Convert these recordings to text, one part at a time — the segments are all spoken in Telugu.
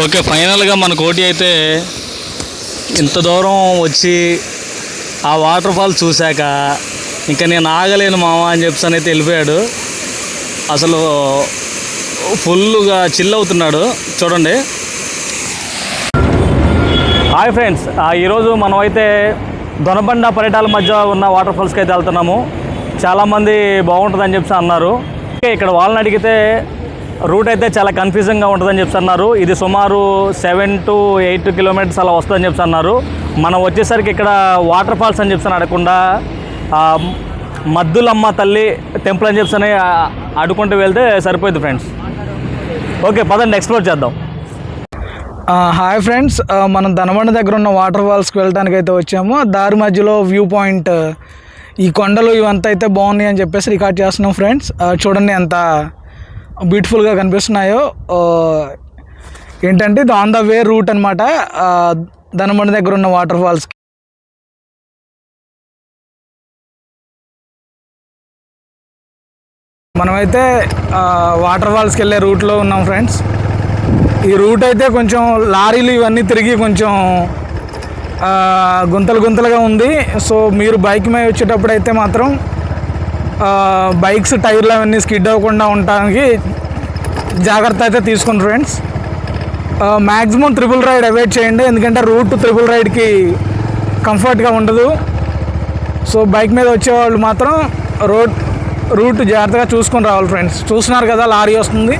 ఓకే, ఫైనల్గా మన కోటి అయితే ఇంత దూరం వచ్చి ఆ వాటర్ ఫాల్ చూశాక ఇంకా నేను ఆగలేను మామ అని చెప్పి అయితే వెళ్ళిపోయాడు. అసలు ఫుల్గా చిల్ అవుతున్నాడు చూడండి. హాయ్ ఫ్రెండ్స్, ఈరోజు మనమైతే దొనబండ పర్యటాల మధ్య ఉన్న వాటర్ ఫాల్స్కి అయితే వెళ్తున్నాము. చాలామంది బాగుంటుందని చెప్పి అన్నారు. ఇక్కడ వాళ్ళని అడిగితే రూట్ అయితే చాలా కన్ఫ్యూజింగ్గా ఉంటుందని చెప్పి అన్నారు. ఇది సుమారు 7 to 8 కిలోమీటర్స్ అలా వస్తుందని చెప్పి అన్నారు. మనం వచ్చేసరికి ఇక్కడ వాటర్ ఫాల్స్ అని చెప్పి అడగకుండా మద్దులమ్మ తల్లి టెంపుల్ అని చెప్పి అడుకుంటూ వెళ్తే సరిపోయింది ఫ్రెండ్స్. ఓకే, పదండి ఎక్స్ప్లోర్ చేద్దాం. హాయ్ ఫ్రెండ్స్, మనం దనబండ దగ్గర ఉన్న వాటర్ ఫాల్స్కి వెళ్ళడానికి అయితే వచ్చాము. దారి మధ్యలో వ్యూ పాయింట్, ఈ కొండలు ఇవంతా అయితే బాగున్నాయి అని చెప్పేసి రికార్డ్ చేస్తున్నాం ఫ్రెండ్స్. చూడండి ఎంత బ్యూటిఫుల్గా కనిపిస్తున్నాయో. ఏంటంటే ఇది ఆన్ ద వే రూట్ అనమాట దనబండ దగ్గర ఉన్న వాటర్ ఫాల్స్కి. మనమైతే వాటర్ ఫాల్స్కి వెళ్ళే రూట్లో ఉన్నాం ఫ్రెండ్స్. ఈ రూట్ అయితే కొంచెం లారీలు ఇవన్నీ తిరిగి కొంచెం గుంతలుగా ఉంది. సో మీరు బైక్ మీద వచ్చేటప్పుడు అయితే మాత్రం బైక్స్ టైర్లు అవన్నీ స్కిడ్ అవ్వకుండా ఉండడానికి జాగ్రత్త అయితే తీసుకోండి friends. Maximum triple ride avoid చేయండి, ఎందుకంటే రూట్ ట్రిపుల్ రైడ్కి కంఫర్ట్గా ఉండదు. సో బైక్ మీద వచ్చేవాళ్ళు మాత్రం రూట్ జాగ్రత్తగా చూసుకొని రావాలి ఫ్రెండ్స్. చూస్తున్నారు కదా లారీ వస్తుంది,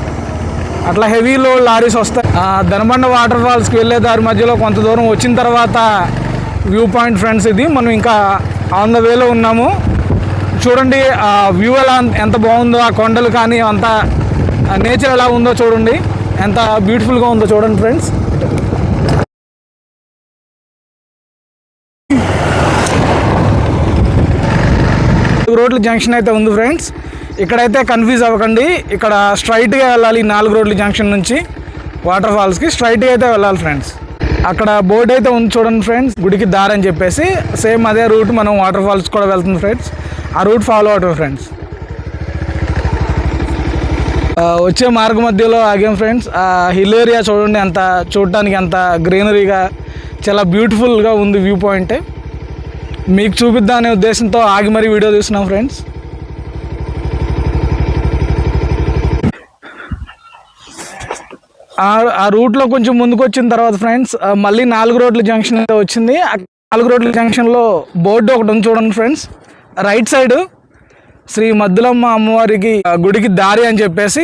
అట్లా హెవీ లోడ్ లారీస్ వస్తాయి. దనబండ వాటర్ ఫాల్స్కి వెళ్ళే దారి మధ్యలో కొంత దూరం వచ్చిన తర్వాత వ్యూ పాయింట్ ఫ్రెండ్స్. ఇది మనం ఇంకా ఆన్ ద వేలో ఉన్నాము. చూడండి ఆ వ్యూ ఎలా ఎంత బాగుందో, ఆ కొండలు కానీ అంత నేచర్ ఎలా ఉందో చూడండి, ఎంత బ్యూటిఫుల్గా ఉందో చూడండి ఫ్రెండ్స్. రోడ్ల జంక్షన్ అయితే ఉంది ఫ్రెండ్స్. ఇక్కడైతే కన్ఫ్యూజ్ అవ్వకండి, ఇక్కడ స్ట్రైట్గా వెళ్ళాలి. 4 రోడ్ల జంక్షన్ నుంచి వాటర్ ఫాల్స్కి స్ట్రైట్గా అయితే వెళ్ళాలి ఫ్రెండ్స్. అక్కడ బోర్డు అయితే ఉంది చూడండి ఫ్రెండ్స్, గుడికి దారి అని చెప్పేసి. సేమ్ అదే రూట్ మనం వాటర్ ఫాల్స్ కూడా వెళ్తుంది ఫ్రెండ్స్. ఆ రూట్ ఫాలో అవటం ఫ్రెండ్స్. వచ్చే మార్గ మధ్యలో ఆగాం ఫ్రెండ్స్. హిల్ ఏరియా చూడండి, అంత చూడటానికి అంత గ్రీనరీగా చాలా బ్యూటిఫుల్గా ఉంది వ్యూ పాయింట్. మీకు చూపిద్దామనే ఉద్దేశంతో ఆగి మరీ వీడియో తీస్తున్నాం ఫ్రెండ్స్. ఆ రూట్లో కొంచెం ముందుకు వచ్చిన తర్వాత ఫ్రెండ్స్ మళ్ళీ 4 రోడ్ల జంక్షన్ అయితే వచ్చింది. 4 రోడ్ల జంక్షన్లో బోర్డు ఒకటి ఉంది చూడండి ఫ్రెండ్స్. రైట్ సైడ్ శ్రీ మద్దులమ్మ అమ్మవారికి గుడికి దారి అని చెప్పేసి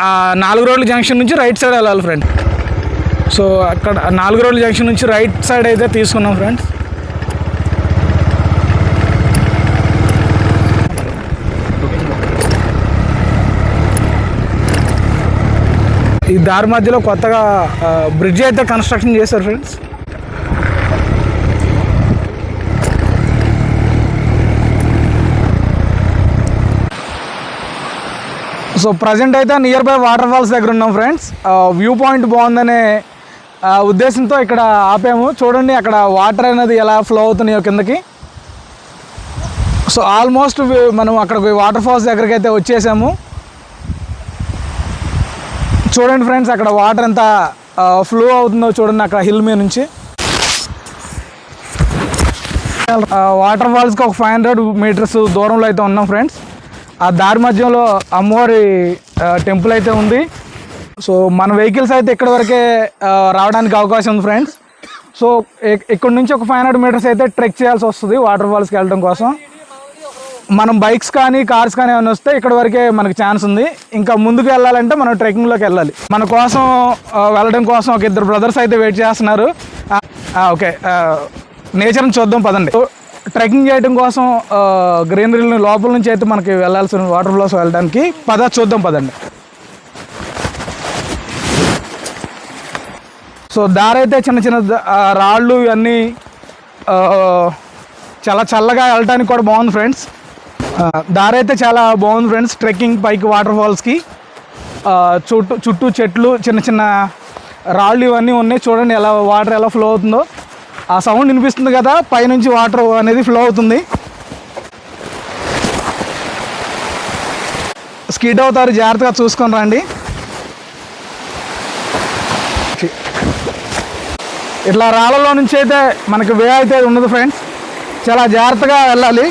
ఆ 4 రోడ్ల జంక్షన్ నుంచి రైట్ సైడ్ వెళ్ళాలి ఫ్రెండ్స్. సో అక్కడ 4 రోడ్ల జంక్షన్ నుంచి రైట్ సైడ్ అయితే తీసుకున్నాం ఫ్రెండ్స్. ఈ దారి మధ్యలో కొత్తగా బ్రిడ్జ్ అయితే కన్స్ట్రక్షన్ చేశారు ఫ్రెండ్స్. సో ప్రజెంట్ అయితే నియర్ బై వాటర్ ఫాల్స్ దగ్గర ఉన్నాం ఫ్రెండ్స్. వ్యూ పాయింట్ బాగుందనే ఉద్దేశంతో ఇక్కడ ఆపాము. చూడండి అక్కడ వాటర్ అనేది ఎలా ఫ్లో అవుతున్నాయో కిందకి. సో ఆల్మోస్ట్ మనం అక్కడికి వాటర్ ఫాల్స్ దగ్గరికి అయితే వచ్చేసాము. చూడండి ఫ్రెండ్స్, అక్కడ వాటర్ ఎంత ఫ్లో అవుతుందో చూడండి అక్కడ హిల్ మీద నుంచి. వాటర్ ఫాల్స్కి ఒక 500 మీటర్స్ దూరంలో అయితే ఉన్నాం ఫ్రెండ్స్. ఆ దారి మధ్యలో అమ్మవారి టెంపుల్ అయితే ఉంది. సో మన వెహికల్స్ అయితే ఇక్కడ వరకే రావడానికి అవకాశం ఉంది ఫ్రెండ్స్. సో ఇక్కడ నుంచి ఒక 500 మీటర్స్ అయితే ట్రెక్ చేయాల్సి వస్తుంది వాటర్ ఫాల్స్కి వెళ్ళడం కోసం. మనం బైక్స్ కానీ కార్స్ కానీ ఏమైనా వస్తే ఇక్కడ వరకే మనకు ఛాన్స్ ఉంది. ఇంకా ముందుకు వెళ్ళాలంటే మనం ట్రెక్కింగ్లోకి వెళ్ళాలి. మన కోసం వెళ్ళడం కోసం ఒక 2 బ్రదర్స్ అయితే వెయిట్ చేస్తున్నారు. ఓకే, నేచర్ని చూద్దాం పదండి. ట్రెక్కింగ్ చేయడం కోసం గ్రీనరీ లోపల నుంచి అయితే మనకి వెళ్ళాల్సిన వాటర్ ఫాల్స్ వెళ్ళడానికి చూద్దాం పదండి. సో దారి అయితే చిన్న రాళ్ళు ఇవన్నీ చాలా చల్లగా వెళ్ళడానికి కూడా బాగుంది ఫ్రెండ్స్. దారి అయితే చాలా బాగుంది ఫ్రెండ్స్. ట్రెక్కింగ్ పైకి వాటర్ ఫాల్స్కి చుట్టూ చెట్లు, చిన్న రాళ్ళు ఇవన్నీ ఉన్నాయి. చూడండి ఎలా వాటర్ ఎలా ఫ్లో అవుతుందో. ఆ సౌండ్ వినిపిస్తుంది కదా, పైనుంచి వాటర్ అనేది ఫ్లో అవుతుంది. స్కిడ్ అవుతారు, జాగ్రత్తగా చూసుకొని రండి. ఫాల్స్కి. ఇట్లా రాళ్ళలో నుంచి అయితే మనకి వే అయితే ఉండదు ఫ్రెండ్స్, చాలా జాగ్రత్తగా వెళ్ళాలి.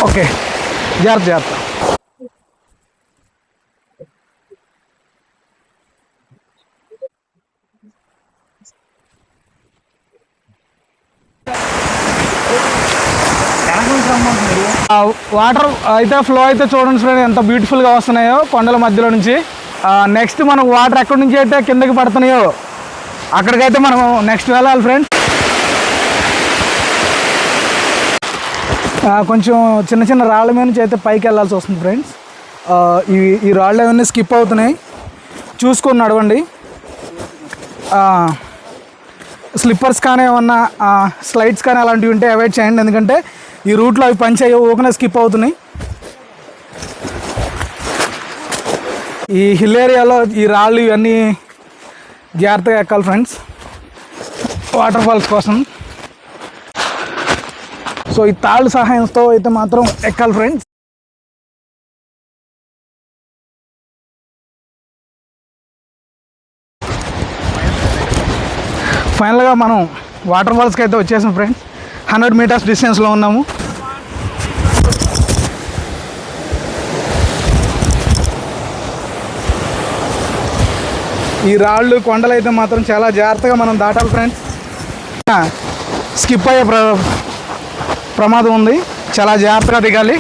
ఓకే, జాగ్రత్త. వాటర్ అయితే ఫ్లో అయితే చూడండి ఫ్రెండ్ ఎంత బ్యూటిఫుల్గా వస్తున్నాయో కొండల మధ్యలో నుంచి. నెక్స్ట్ మనకు వాటర్ ఎక్కడి నుంచి అయితే కిందకి పడుతున్నాయో అక్కడికైతే మనం నెక్స్ట్ వెళ్ళాలి ఫ్రెండ్స్. కొంచెం చిన్న చిన్న రాళ్ళ మీద నుంచి అయితే పైకి వెళ్ళాల్సి వస్తుంది ఫ్రెండ్స్. ఈ రాళ్ళు అవన్నీ స్కిప్ అవుతున్నాయి, చూసుకొని నడవండి. స్లిప్పర్స్ కానీ ఏమన్నా స్లైడ్స్ కానీ అలాంటివి ఉంటే అవాయిడ్ చేయండి, ఎందుకంటే ఈ రూట్లో అవి పంచ్ అయ్యి ఊకనే స్కిప్ అవుతున్నాయి. ఈ హిల్ ఏరియాలో ఈ రాళ్ళు ఇవన్నీ జాగ్రత్తగా ఎక్కాలి ఫ్రెండ్స్ వాటర్ ఫాల్స్ కోసం. సో ఈ తాళ్ళు సహాయంతో అయితే మాత్రం ఎక్కాలి ఫ్రెండ్స్. ఫైనల్గా మనం వాటర్ ఫాల్స్కి అయితే వచ్చేసాం ఫ్రెండ్స్. 100 మీటర్స్ డిస్టెన్స్లో ఉన్నాము. ఈ రాళ్ళు కొండలు అయితే మాత్రం చాలా జాగ్రత్తగా మనం దాటాలి ఫ్రెండ్స్. స్కిప్ అయ్యే ప్రమాదం ఉంది, చాలా జాగ్రత్తగా దిగాలి.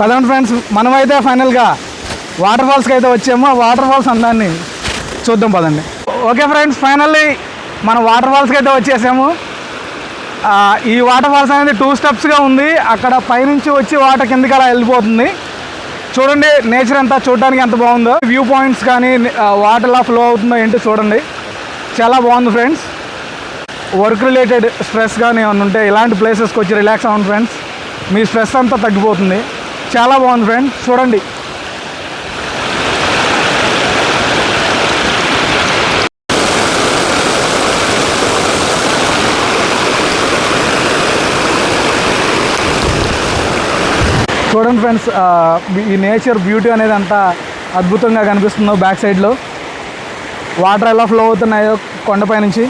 పదండి ఫ్రెండ్స్, మనమైతే ఫైనల్గా వాటర్ ఫాల్స్కి అయితే వచ్చాము. ఆ వాటర్ ఫాల్స్ అందాన్ని చూద్దాం పదండి. ఓకే ఫ్రెండ్స్, ఫైనల్లీ మనం వాటర్ ఫాల్స్కి అయితే వచ్చేసాము. ఈ వాటర్ ఫాల్స్ అనేది 2 స్టెప్స్గా ఉంది. అక్కడ పైనుంచి వచ్చి వాటర్ కిందకి అలా వెళ్ళిపోతుంది. చూడండి నేచర్ అంతా చూడడానికి ఎంత బాగుందో. వ్యూ పాయింట్స్ కానీ వాటర్ ఎలా ఫ్లో అవుతుందో ఏంటో చూడండి, చాలా బాగుంది ఫ్రెండ్స్. వర్క్ రిలేటెడ్ స్ట్రెస్ కానీ ఏమైనా ఉంటే ఇలాంటి ప్లేసెస్కి వచ్చి రిలాక్స్ అవ్వండి ఫ్రెండ్స్, మీ స్ట్రెస్ అంతా తగ్గిపోతుంది. చాలా బాగుంది ఫ్రెండ్స్, చూడండి. చూడండి ఫ్రెండ్స్, ఈ నేచర్ బ్యూటీ అనేది అంతా అద్భుతంగా కనిపిస్తుందో. బ్యాక్ సైడ్లో వాటర్ ఎలా ఫ్లో అవుతున్నాయో కొండపై నుంచి.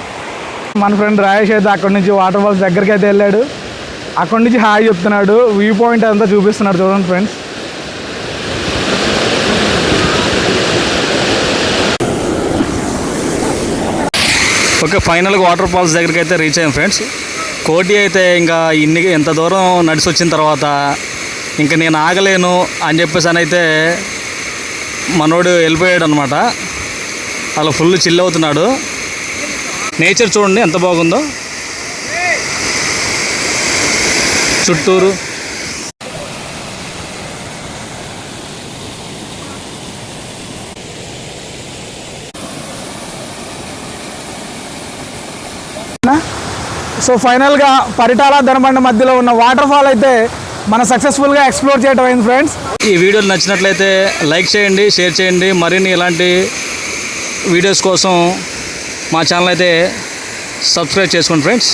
మన ఫ్రెండ్ రాయేష్ అయితే అక్కడి నుంచి వాటర్ ఫాల్స్ దగ్గరికి అయితే వెళ్ళాడు. అక్కడి నుంచి హాయ్ చెప్తున్నాడు, వ్యూ పాయింట్ అంతా చూపిస్తున్నాడు. చూడండి ఫ్రెండ్స్, ఓకే ఫైనల్గా వాటర్ ఫాల్స్ దగ్గరికి అయితే రీచ్ అయ్యాం ఫ్రెండ్స్. కోటి అయితే ఇంకా ఎంత దూరం నడిచి వచ్చిన తర్వాత ఇంకా నేను ఆగలేను అని చెప్పేసి అని అయితే మనోడు వెళ్ళిపోయాడు అనమాట. అలా ఫుల్ చిల్ అవుతున్నాడు. నేచర్ చూడండి ఎంత బాగుందో చుట్టూరు. సో ఫైనల్గా పరిటాల దొనబండ మధ్యలో ఉన్న వాటర్ ఫాల్ అయితే మనం సక్సెస్ఫుల్గా ఎక్స్ప్లోర్ చేయడం అయింది ఫ్రెండ్స్. ఈ వీడియోలు నచ్చినట్లయితే లైక్ చేయండి, షేర్ చేయండి. మరిన్ని ఇలాంటి వీడియోస్ కోసం మా ఛానల్ అయితే సబ్స్క్రైబ్ చేసుకోండి ఫ్రెండ్స్.